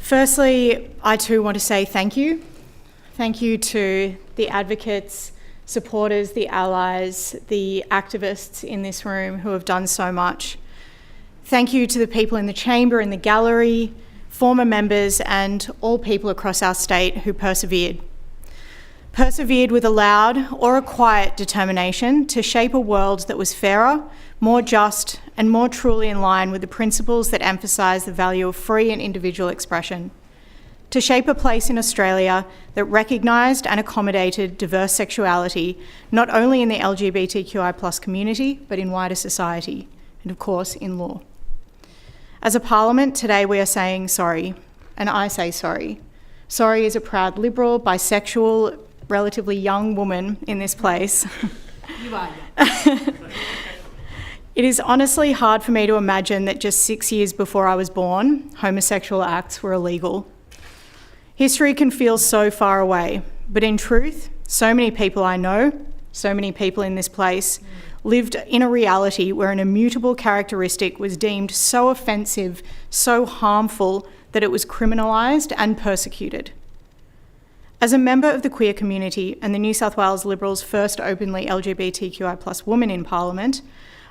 Firstly, I too want to say thank you. Thank you to the advocates, supporters, the allies, the activists in this room who have done so much. Thank you to the people in the chamber and the gallery, former members and all people across our state who persevered. Persevered with a loud or a quiet determination to shape a world that was fairer, more just and more truly in line with the principles that emphasise the value of free and individual expression. To shape a place in Australia that recognised and accommodated diverse sexuality, not only in the LGBTQI+ community, but in wider society, and of course in law. As a parliament, today we are saying sorry, and I say sorry. Sorry as a proud Liberal, bisexual, relatively young woman in this place. You are young. It is honestly hard for me to imagine that just 6 years before I was born, homosexual acts were illegal. History can feel so far away, but in truth, so many people I know, so many people in this place, lived in a reality where an immutable characteristic was deemed so offensive, so harmful, that it was criminalised and persecuted. As a member of the queer community and the New South Wales Liberals' first openly LGBTQI+ woman in Parliament,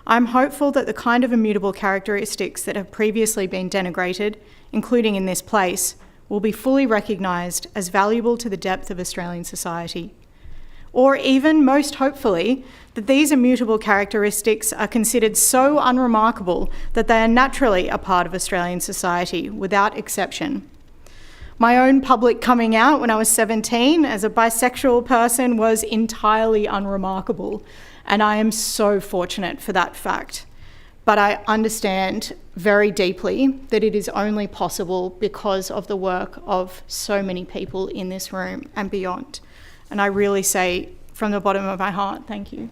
I'm hopeful that the kind of immutable characteristics that have previously been denigrated, including in this place, will be fully recognised as valuable to the depth of Australian society. Or even, most hopefully, that these immutable characteristics are considered so unremarkable that they are naturally a part of Australian society, without exception. My own public coming out when I was 17 as a bisexual person was entirely unremarkable, and I am so fortunate for that fact. But I understand very deeply that it is only possible because of the work of so many people in this room and beyond. And I really say from the bottom of my heart, thank you.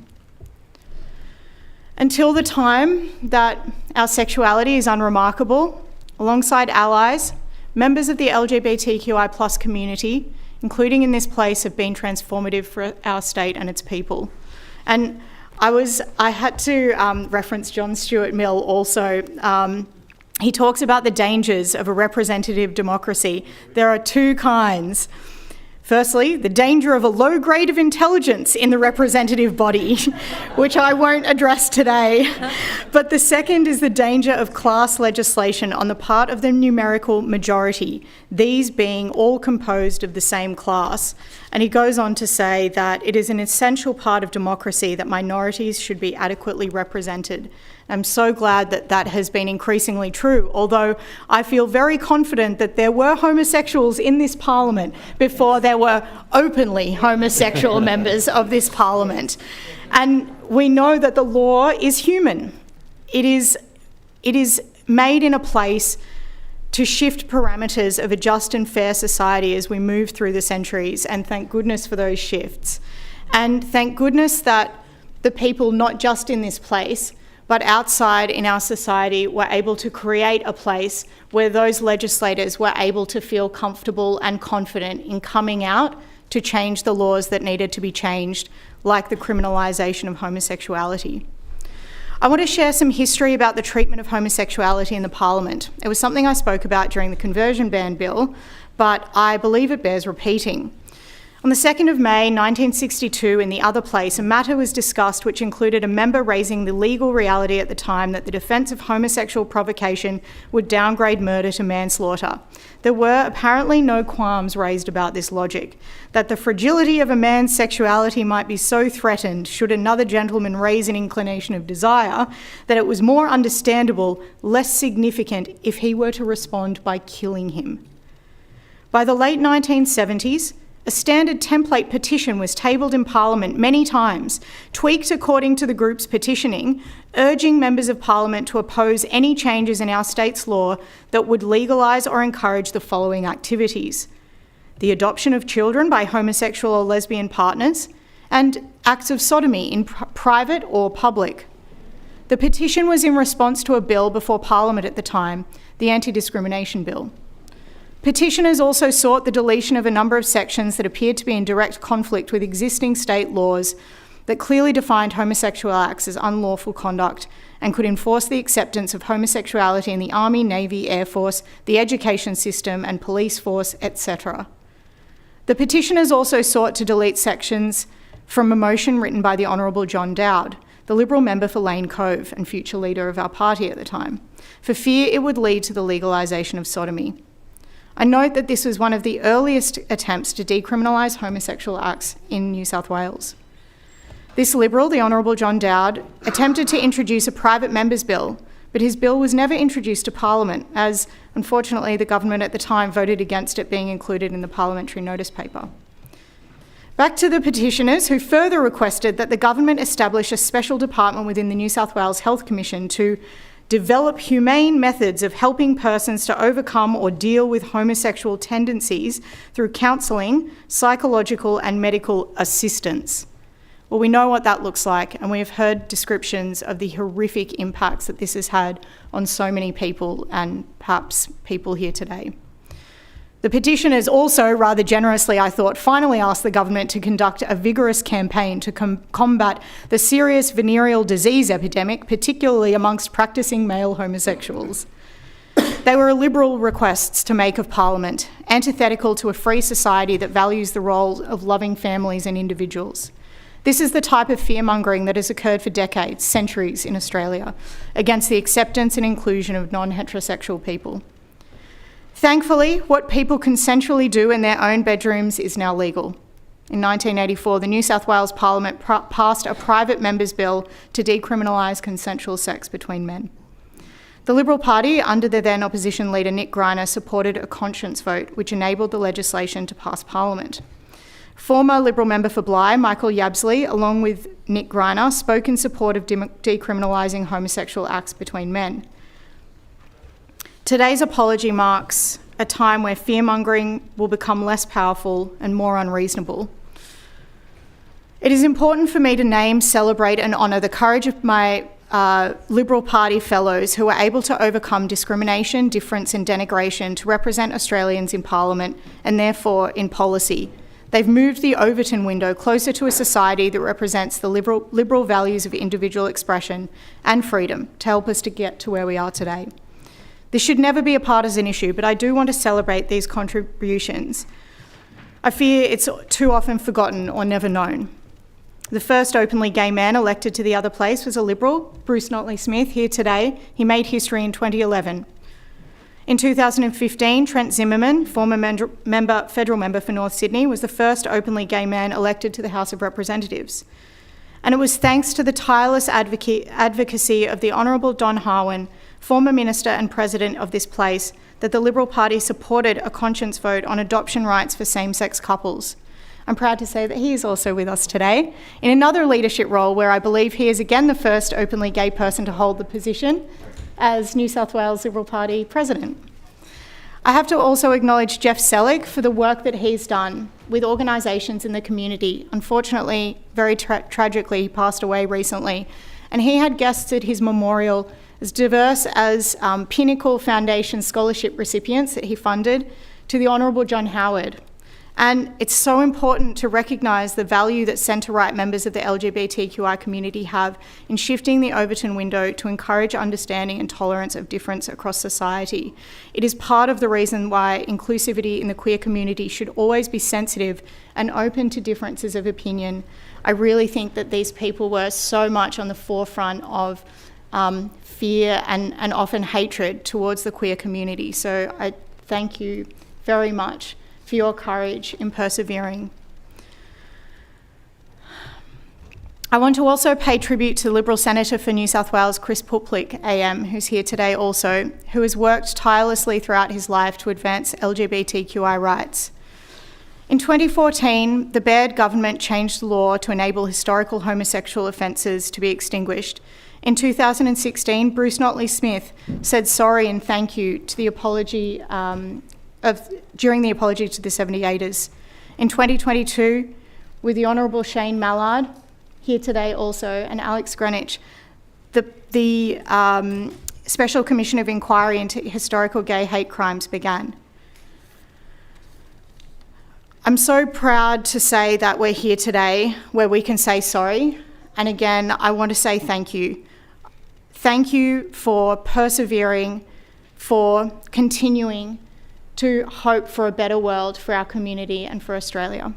Until the time that our sexuality is unremarkable, alongside allies, members of the LGBTQI+ community, including in this place, have been transformative for our state and its people. And I had to reference John Stuart Mill also. He talks about the dangers of a representative democracy. There are two kinds. Firstly, the danger of a low grade of intelligence in the representative body, which I won't address today. But the second is the danger of class legislation on the part of the numerical majority, these being all composed of the same class. And he goes on to say that it is an essential part of democracy that minorities should be adequately represented. I'm so glad that that has been increasingly true, although I feel very confident that there were homosexuals in this parliament before there were openly homosexual members of this parliament. And we know that the law is human. It is made in a place to shift parameters of a just and fair society as we move through the centuries, and thank goodness for those shifts. And thank goodness that the people, not just in this place, but outside in our society, were able to create a place where those legislators were able to feel comfortable and confident in coming out to change the laws that needed to be changed, like the criminalisation of homosexuality. I want to share some history about the treatment of homosexuality in the Parliament. It was something I spoke about during the conversion ban bill, but I believe it bears repeating. On the 2nd of May 1962, in the other place, a matter was discussed which included a member raising the legal reality at the time that the defence of homosexual provocation would downgrade murder to manslaughter. There were apparently no qualms raised about this logic, that the fragility of a man's sexuality might be so threatened should another gentleman raise an inclination of desire, that it was more understandable, less significant, if he were to respond by killing him. By the late 1970s, a standard template petition was tabled in Parliament many times, tweaked according to the group's petitioning, urging members of Parliament to oppose any changes in our state's law that would legalise or encourage the following activities: the adoption of children by homosexual or lesbian partners, and acts of sodomy in private or public. The petition was in response to a bill before Parliament at the time, the Anti-Discrimination Bill. Petitioners also sought the deletion of a number of sections that appeared to be in direct conflict with existing state laws that clearly defined homosexual acts as unlawful conduct and could enforce the acceptance of homosexuality in the Army, Navy, Air Force, the education system and police force, etc. The petitioners also sought to delete sections from a motion written by the Honourable John Dowd, the Liberal member for Lane Cove and future leader of our party at the time, for fear it would lead to the legalisation of sodomy. I note that this was one of the earliest attempts to decriminalise homosexual acts in New South Wales. This Liberal, the Honourable John Dowd, attempted to introduce a private member's bill, but his bill was never introduced to Parliament, as unfortunately the government at the time voted against it being included in the parliamentary notice paper. Back to the petitioners, who further requested that the government establish a special department within the New South Wales Health Commission to develop humane methods of helping persons to overcome or deal with homosexual tendencies through counselling, psychological and medical assistance. Well, we know what that looks like, and we have heard descriptions of the horrific impacts that this has had on so many people, and perhaps people here today. The petitioners also, rather generously, I thought, finally asked the government to conduct a vigorous campaign to combat the serious venereal disease epidemic, particularly amongst practising male homosexuals. They were Liberal requests to make of Parliament, antithetical to a free society that values the role of loving families and individuals. This is the type of fear-mongering that has occurred for decades, centuries in Australia, against the acceptance and inclusion of non-heterosexual people. Thankfully, what people consensually do in their own bedrooms is now legal. In 1984, the New South Wales Parliament passed a private member's bill to decriminalise consensual sex between men. The Liberal Party, under the then opposition leader Nick Greiner, supported a conscience vote which enabled the legislation to pass Parliament. Former Liberal member for Bligh, Michael Yabsley, along with Nick Greiner, spoke in support of decriminalising homosexual acts between men. Today's apology marks a time where fear-mongering will become less powerful and more unreasonable. It is important for me to name, celebrate and honour the courage of my Liberal Party fellows who were able to overcome discrimination, difference and denigration to represent Australians in Parliament and therefore in policy. They've moved the Overton window closer to a society that represents the liberal values of individual expression and freedom to help us to get to where we are today. This should never be a partisan issue, but I do want to celebrate these contributions. I fear it's too often forgotten or never known. The first openly gay man elected to the other place was a Liberal, Bruce Notley-Smith, here today. He made history in 2011. In 2015, Trent Zimmerman, former federal member for North Sydney, was the first openly gay man elected to the House of Representatives. And it was thanks to the tireless advocacy of the Honourable Don Harwin, former minister and president of this place, that the Liberal Party supported a conscience vote on adoption rights for same-sex couples. I'm proud to say that he is also with us today in another leadership role where I believe he is again the first openly gay person to hold the position as New South Wales Liberal Party president. I have to also acknowledge Jeff Selig for the work that he's done with organisations in the community. Unfortunately, very tragically, he passed away recently, and he had guests at his memorial as diverse as Pinnacle Foundation scholarship recipients that he funded to the Honourable John Howard. And it's so important to recognise the value that centre-right members of the LGBTQI community have in shifting the Overton window to encourage understanding and tolerance of difference across society. It is part of the reason why inclusivity in the queer community should always be sensitive and open to differences of opinion. I really think that these people were so much on the forefront of fear and often hatred towards the queer community. So I thank you very much for your courage in persevering. I want to also pay tribute to Liberal Senator for New South Wales, Chris Puplik, AM, who's here today also, who has worked tirelessly throughout his life to advance LGBTQI rights. In 2014, the Baird government changed the law to enable historical homosexual offences to be extinguished. In 2016, Bruce Notley-Smith said sorry and thank you to the apology during the apology to the 78ers. In 2022, with the Honourable Shane Mallard, here today also, and Alex Greenwich, the Special Commission of Inquiry into Historical Gay Hate Crimes began. I'm so proud to say that we're here today where we can say sorry. And again, I want to say thank you. Thank you for persevering, for continuing to hope for a better world for our community and for Australia.